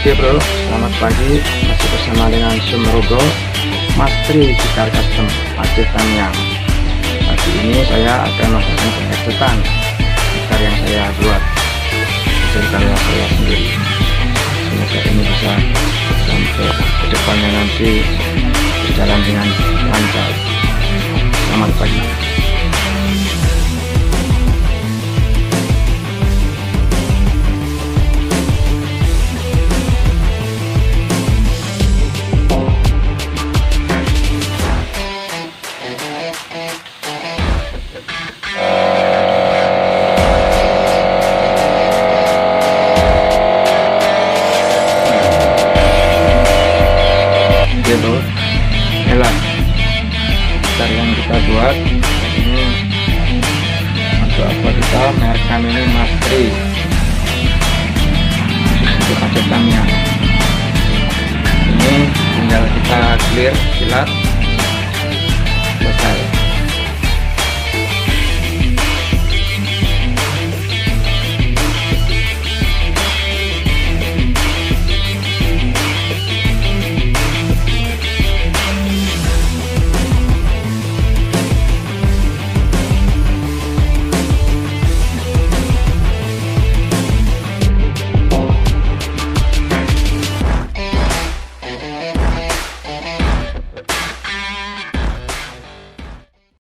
Oke bro, selamat pagi. Masih bersama dengan Sumrogo Mastri Gitar Custom Aceh Tamiang. Pagi ini saya akan melakukan pengecotan gitar yang saya buat hasil karya saya sendiri. Semoga ini bisa sampai ke depannya nanti berjalan dengan lancar. Selamat pagi. Bro, inilah gitar yang kita buat. Ini untuk apa kita merekam ini Mastri untuk Aceh Tamiang. Ini tinggal kita clear silat